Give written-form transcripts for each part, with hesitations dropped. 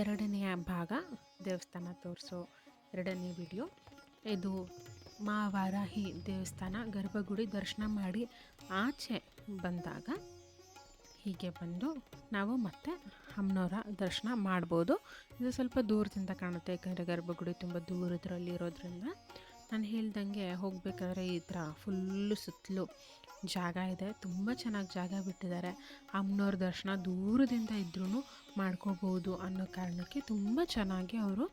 ಎರಡನೆಯ ಭಾಗ ದೇವಸ್ಥಾನ ತೋರಿಸೋ ಎರಡನೇ ವಿಡಿಯೋ ಇದು. ಮಾವಾರಾಹಿ ದೇವಸ್ಥಾನ ಗರ್ಭಗುಡಿ ದರ್ಶನ ಮಾಡಿ ಆಚೆ ಬಂದಾಗ ಹೀಗೆ ಬಂದು ನಾವು ಮತ್ತೆ ಅಮ್ಮನವರ ದರ್ಶನ ಮಾಡ್ಬೋದು. ಇದು ಸ್ವಲ್ಪ ದೂರದಿಂದ ಕಾಣುತ್ತೆ, ಯಾಕಂದರೆ ಗರ್ಭಗುಡಿ ತುಂಬ ದೂರದ್ರಲ್ಲಿ ಇರೋದ್ರಿಂದ. ನಾನು ಹೇಳ್ದಂಗೆ ಹೋಗಬೇಕಾದ್ರೆ ಈ ಥರ ಫುಲ್ಲು ಸುತ್ತಲೂ ಜಾಗ ಇದೆ, ತುಂಬ ಚೆನ್ನಾಗಿ ಜಾಗ ಬಿಟ್ಟಿದ್ದಾರೆ. ಅಮ್ಮನವ್ರ ದರ್ಶನ ದೂರದಿಂದ ಇದ್ರೂ ಮಾಡ್ಕೋಬೋದು ಅನ್ನೋ ಕಾರಣಕ್ಕೆ ತುಂಬ ಚೆನ್ನಾಗಿ ಅವರು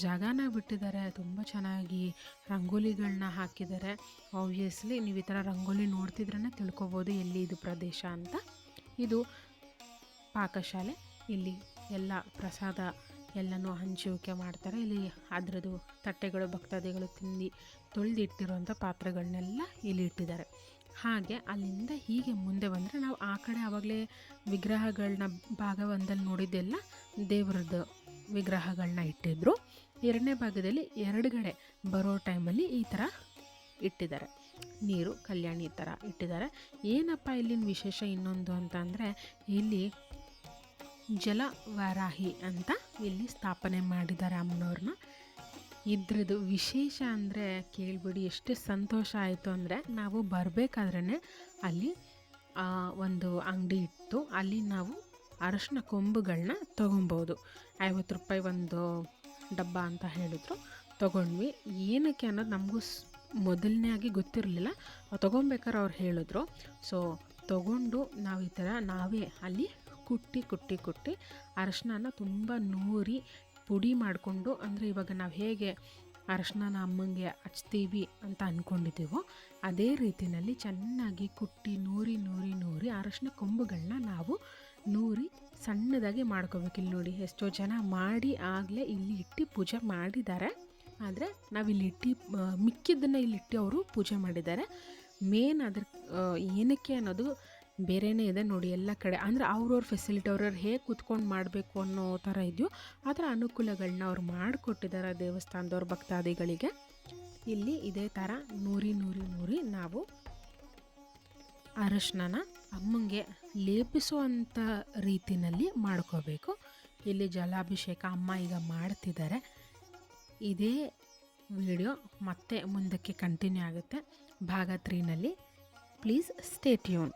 ಜಾಗನ ಬಿಟ್ಟಿದ್ದಾರೆ. ತುಂಬ ಚೆನ್ನಾಗಿ ರಂಗೋಲಿಗಳನ್ನ ಹಾಕಿದ್ದಾರೆ. ಆಬ್ವಿಯಸ್ಲಿ ನೀವು ಈ ಥರ ರಂಗೋಲಿ ನೋಡ್ತಿದ್ರೇ ತಿಳ್ಕೊಬೋದು ಎಲ್ಲಿ ಇದು ಪ್ರದೇಶ ಅಂತ. ಇದು ಪಾಕಶಾಲೆ, ಇಲ್ಲಿ ಎಲ್ಲ ಪ್ರಸಾದ ಎಲ್ಲನೂ ಹಂಚುವಿಕೆ ಮಾಡ್ತಾರೆ. ಇಲ್ಲಿ ಅದರದ್ದು ತಟ್ಟೆಗಳು ಭಕ್ತಾದಿಗಳು ತಿಂದು ತೊಳೆದಿಟ್ಟಿರುವಂಥ ಪಾತ್ರೆಗಳನ್ನೆಲ್ಲ ಇಲ್ಲಿ ಇಟ್ಟಿದ್ದಾರೆ. ಹಾಗೆ ಅಲ್ಲಿಂದ ಹೀಗೆ ಮುಂದೆ ಬಂದರೆ ನಾವು ಆ ಕಡೆ ಆವಾಗಲೇ ವಿಗ್ರಹಗಳನ್ನ ಭಾಗ ಒಂದಲ್ಲಿ ನೋಡಿದ್ದೆಲ್ಲ ದೇವರದ್ದು ವಿಗ್ರಹಗಳನ್ನ ಇಟ್ಟಿದ್ರು. ಎರಡನೇ ಭಾಗದಲ್ಲಿ ಎರಡುಗಡೆ ಬರೋ ಟೈಮಲ್ಲಿ ಈ ಥರ ಇಟ್ಟಿದ್ದಾರೆ, ನೀರು ಕಲ್ಯಾಣಿ ಥರ ಇಟ್ಟಿದ್ದಾರೆ. ಏನಪ್ಪ ಇಲ್ಲಿನ ವಿಶೇಷ ಇನ್ನೊಂದು ಅಂತ ಅಂದರೆ, ಇಲ್ಲಿ ಜಲವಾರಾಹಿ ಅಂತ ಇಲ್ಲಿ ಸ್ಥಾಪನೆ ಮಾಡಿದ್ದಾರೆ ಅಮ್ಮನವ್ರನ್ನ. ಇದ್ರದ್ದು ವಿಶೇಷ ಅಂದರೆ ಕೇಳಿಬಿಡಿ, ಎಷ್ಟು ಸಂತೋಷ ಆಯಿತು ಅಂದರೆ, ನಾವು ಬರಬೇಕಾದ್ರೇ ಅಲ್ಲಿ ಒಂದು ಅಂಗಡಿ ಇತ್ತು, ಅಲ್ಲಿ ನಾವು ಅರಶಿನ ಕೊಂಬುಗಳನ್ನ ತೊಗೊಬೋದು. 50 ರೂಪಾಯಿ ಒಂದು ಡಬ್ಬ ಅಂತ ಹೇಳಿದ್ರು, ತೊಗೊಂಡ್ವಿ. ಏನಕ್ಕೆ ಅನ್ನೋದು ನಮಗೂ ಮೊದಲನೇಯಾಗಿ ಗೊತ್ತಿರಲಿಲ್ಲ. ತೊಗೊಬೇಕಾದ್ರೆ ಅವ್ರು ಹೇಳಿದ್ರು. ಸೊ ತೊಗೊಂಡು ನಾವು ಈ ಥರ ನಾವೇ ಅಲ್ಲಿ ಕುಟ್ಟಿ ಅರಶಿನ ತುಂಬ ನೂರಿ ಪುಡಿ ಮಾಡಿಕೊಂಡು, ಅಂದರೆ ಇವಾಗ ನಾವು ಹೇಗೆ ಅರಶಿನ ಅಮ್ಮಂಗೆ ಹಚ್ತೀವಿ ಅಂತ ಅಂದ್ಕೊಂಡಿದ್ದೀವೋ ಅದೇ ರೀತಿಯಲ್ಲಿ ಚೆನ್ನಾಗಿ ಕುಟ್ಟಿ ನೂರಿ ಅರಶಿನ ಕೊಂಬುಗಳನ್ನ ನಾವು ನೂರಿ ಸಣ್ಣದಾಗಿ ಮಾಡ್ಕೋಬೇಕು. ಇಲ್ಲಿ ನೋಡಿ ಎಷ್ಟೋ ಜನ ಮಾಡಿ ಆಗಲೇ ಇಲ್ಲಿ ಇಟ್ಟು ಪೂಜೆ ಮಾಡಿದ್ದಾರೆ. ಆದರೆ ನಾವಿಲ್ಲಿ ಮಿಕ್ಕಿದ್ದನ್ನು ಇಲ್ಲಿಟ್ಟು ಅವರು ಪೂಜೆ ಮಾಡಿದ್ದಾರೆ. ಮೇನ್ ಅದ್ರ ಏನಕ್ಕೆ ಅನ್ನೋದು ಬೇರೆಯೇ ಇದೆ ನೋಡಿ. ಎಲ್ಲ ಕಡೆ ಅಂದರೆ ಅವ್ರವ್ರ ಫೆಸಿಲಿಟಿ, ಅವ್ರವ್ರು ಹೇಗೆ ಕೂತ್ಕೊಂಡು ಮಾಡಬೇಕು ಅನ್ನೋ ಥರ ಇದೆಯೋ ಆ ಥರ ಅನುಕೂಲಗಳನ್ನ ಅವ್ರು ಮಾಡಿಕೊಟ್ಟಿದ್ದಾರೆ ದೇವಸ್ಥಾನದವ್ರ ಭಕ್ತಾದಿಗಳಿಗೆ. ಇಲ್ಲಿ ಇದೇ ಥರ ನೂರಿ ನಾವು ಅರಶಿನ ಅಮ್ಮಂಗೆ ಲೇಪಿಸುವಂಥ ರೀತಿಯಲ್ಲಿ ಮಾಡ್ಕೋಬೇಕು. ಇಲ್ಲಿ ಜಲಾಭಿಷೇಕ ಅಮ್ಮ ಈಗ ಮಾಡ್ತಿದ್ದಾರೆ. ಇದೇ ವಿಡಿಯೋ ಮತ್ತೆ ಮುಂದಕ್ಕೆ ಕಂಟಿನ್ಯೂ ಆಗುತ್ತೆ ಭಾಗ 3ನಲ್ಲಿ. Please stay tune.